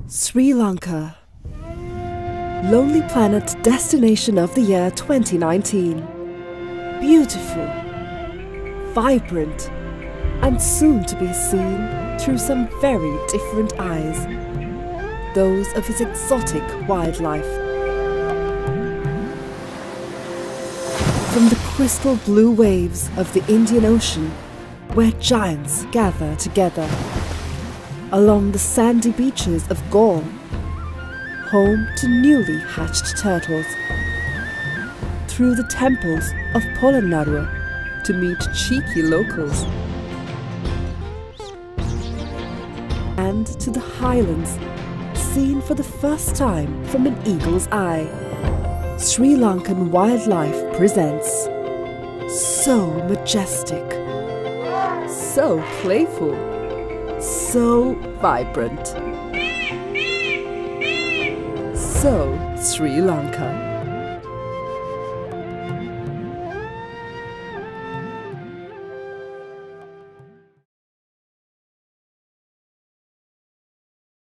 Sri Lanka. Lonely Planet Destination of the Year 2019. Beautiful, vibrant, and soon to be seen through some very different eyes. Those of its exotic wildlife. From the crystal blue waves of the Indian Ocean, where giants gather together, along the sandy beaches of Goa, home to newly hatched turtles, through the temples of Polonnaruwa to meet cheeky locals, and to the highlands seen for the first time from an eagle's eye. Sri Lankan wildlife presents so majestic, so playful, so vibrant, so Sri Lanka.